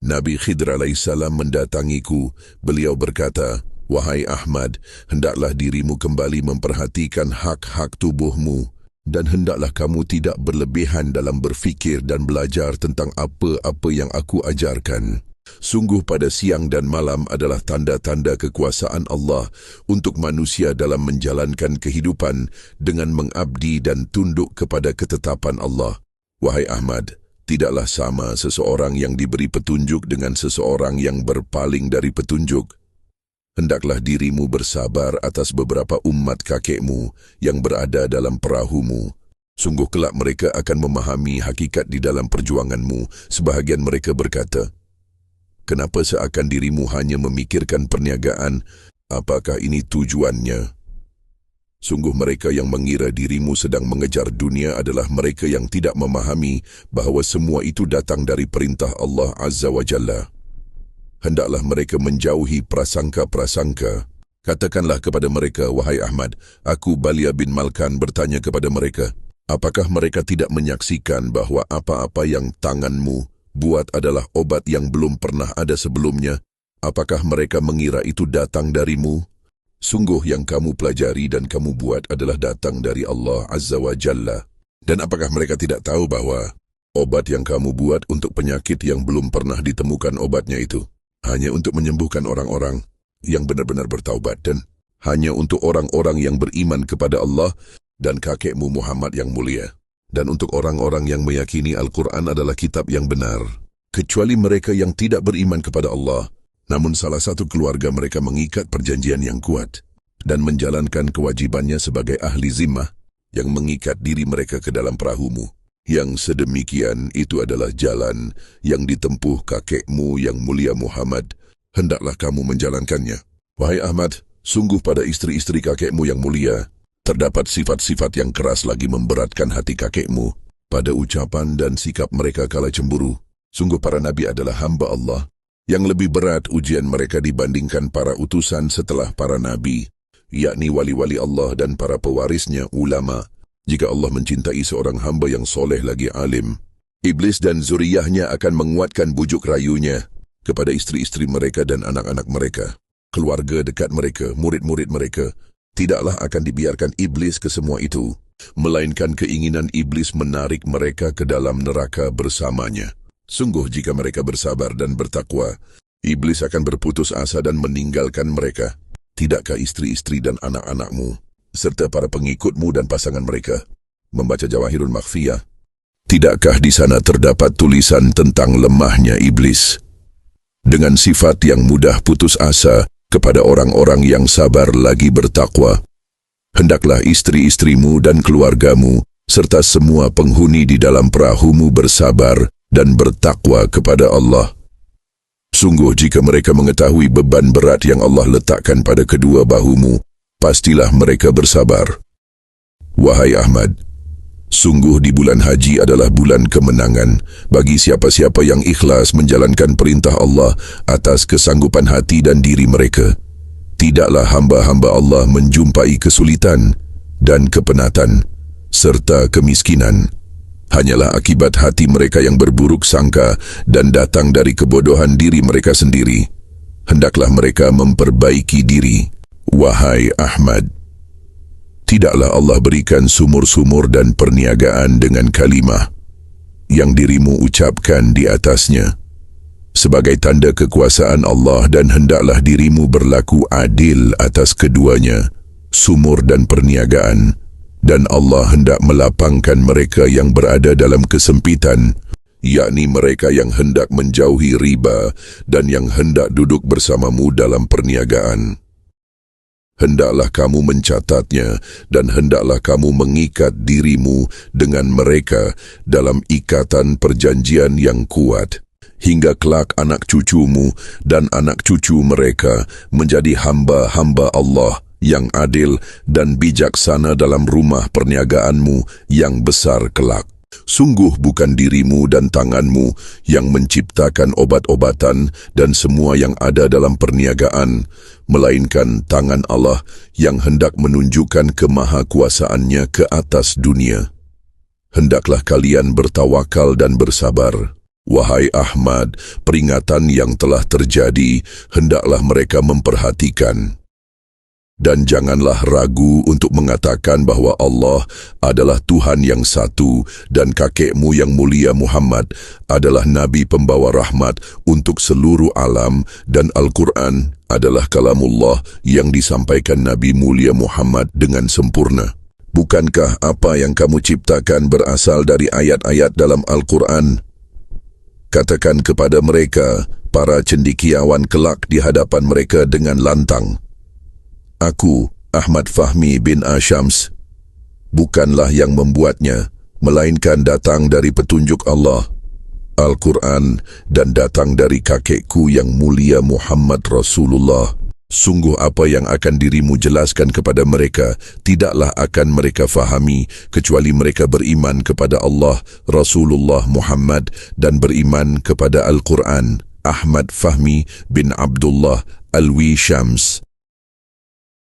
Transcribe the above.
Nabi Khidr alaihissalam mendatangiku. Beliau berkata, "Wahai Ahmad, hendaklah dirimu kembali memperhatikan hak-hak tubuhmu dan hendaklah kamu tidak berlebihan dalam berfikir dan belajar tentang apa-apa yang aku ajarkan. Sungguh pada siang dan malam adalah tanda-tanda kekuasaan Allah untuk manusia dalam menjalankan kehidupan dengan mengabdi dan tunduk kepada ketetapan Allah. Wahai Ahmad, tidaklah sama seseorang yang diberi petunjuk dengan seseorang yang berpaling dari petunjuk. Hendaklah dirimu bersabar atas beberapa umat kakekmu yang berada dalam perahumu. Sungguh kelak mereka akan memahami hakikat di dalam perjuanganmu." Sebahagian mereka berkata, "Kenapa seakan dirimu hanya memikirkan perniagaan? Apakah ini tujuannya?" Sungguh mereka yang mengira dirimu sedang mengejar dunia adalah mereka yang tidak memahami bahawa semua itu datang dari perintah Allah Azza wa Jalla. Hendaklah mereka menjauhi prasangka-prasangka. Katakanlah kepada mereka, "Wahai Ahmad, aku Balia bin Malkan bertanya kepada mereka, apakah mereka tidak menyaksikan bahawa apa-apa yang tanganmu buat adalah obat yang belum pernah ada sebelumnya? Apakah mereka mengira itu datang darimu? Sungguh yang kamu pelajari dan kamu buat adalah datang dari Allah Azza wa Jalla. Dan apakah mereka tidak tahu bahawa obat yang kamu buat untuk penyakit yang belum pernah ditemukan obatnya itu hanya untuk menyembuhkan orang-orang yang benar-benar bertaubat dan hanya untuk orang-orang yang beriman kepada Allah dan kakekmu Muhammad yang mulia, dan untuk orang-orang yang meyakini Al-Quran adalah kitab yang benar, kecuali mereka yang tidak beriman kepada Allah. Namun salah satu keluarga mereka mengikat perjanjian yang kuat dan menjalankan kewajibannya sebagai ahli zimmah yang mengikat diri mereka ke dalam perahumu. Yang sedemikian itu adalah jalan yang ditempuh kakekmu yang mulia Muhammad. Hendaklah kamu menjalankannya. Wahai Ahmad, sungguh pada istri-istri kakekmu yang mulia terdapat sifat-sifat yang keras lagi memberatkan hati kakekmu pada ucapan dan sikap mereka kala cemburu. Sungguh para nabi adalah hamba Allah. Yang lebih berat ujian mereka dibandingkan para utusan setelah para nabi, yakni wali-wali Allah dan para pewarisnya ulama. Jika Allah mencintai seorang hamba yang soleh lagi alim, iblis dan zuriyahnya akan menguatkan bujuk rayunya kepada istri-istri mereka dan anak-anak mereka, keluarga dekat mereka, murid-murid mereka. Tidaklah akan dibiarkan iblis ke semua itu, melainkan keinginan iblis menarik mereka ke dalam neraka bersamanya. Sungguh jika mereka bersabar dan bertakwa, iblis akan berputus asa dan meninggalkan mereka. Tidakkah istri-istri dan anak-anakmu, serta para pengikutmu dan pasangan mereka, membaca Jawahirul Makhfiyah? Tidakkah di sana terdapat tulisan tentang lemahnya iblis? Dengan sifat yang mudah putus asa kepada orang-orang yang sabar lagi bertakwa, hendaklah istri-istrimu dan keluargamu, serta semua penghuni di dalam perahumu bersabar dan bertakwa kepada Allah. Sungguh jika mereka mengetahui beban berat yang Allah letakkan pada kedua bahumu, pastilah mereka bersabar. Wahai Ahmad, sungguh di bulan haji adalah bulan kemenangan bagi siapa-siapa yang ikhlas menjalankan perintah Allah atas kesanggupan hati dan diri mereka. Tidaklah hamba-hamba Allah menjumpai kesulitan dan kepenatan serta kemiskinan. Hanyalah akibat hati mereka yang berburuk sangka dan datang dari kebodohan diri mereka sendiri. Hendaklah mereka memperbaiki diri. Wahai Ahmad, tidaklah Allah berikan sumur-sumur dan perniagaan dengan kalimah yang dirimu ucapkan di atasnya sebagai tanda kekuasaan Allah, dan hendaklah dirimu berlaku adil atas keduanya, sumur dan perniagaan. Dan Allah hendak melapangkan mereka yang berada dalam kesempitan, yakni mereka yang hendak menjauhi riba dan yang hendak duduk bersamamu dalam perniagaan. Hendaklah kamu mencatatnya dan hendaklah kamu mengikat dirimu dengan mereka dalam ikatan perjanjian yang kuat, hingga kelak anak cucumu dan anak cucu mereka menjadi hamba-hamba Allah yang adil dan bijaksana dalam rumah perniagaanmu yang besar kelak. Sungguh bukan dirimu dan tanganmu yang menciptakan obat-obatan dan semua yang ada dalam perniagaan, melainkan tangan Allah yang hendak menunjukkan kemahakuasaannya ke atas dunia. Hendaklah kalian bertawakal dan bersabar. Wahai Ahmad, peringatan yang telah terjadi, hendaklah mereka memperhatikan. Dan janganlah ragu untuk mengatakan bahawa Allah adalah Tuhan yang satu dan kakekmu yang mulia Muhammad adalah Nabi pembawa rahmat untuk seluruh alam dan Al-Quran adalah kalamullah yang disampaikan Nabi mulia Muhammad dengan sempurna. Bukankah apa yang kamu ciptakan berasal dari ayat-ayat dalam Al-Quran? Katakan kepada mereka, para cendekiawan kelak di hadapan mereka dengan lantang. Aku, Ahmad Fahmi bin Asyams, bukanlah yang membuatnya, melainkan datang dari petunjuk Allah, Al-Quran, dan datang dari kakekku yang mulia Muhammad Rasulullah. Sungguh apa yang akan dirimu jelaskan kepada mereka, tidaklah akan mereka fahami, kecuali mereka beriman kepada Allah, Rasulullah Muhammad, dan beriman kepada Al-Quran. Ahmad Fahmi bin Abdullah Alwi Syams.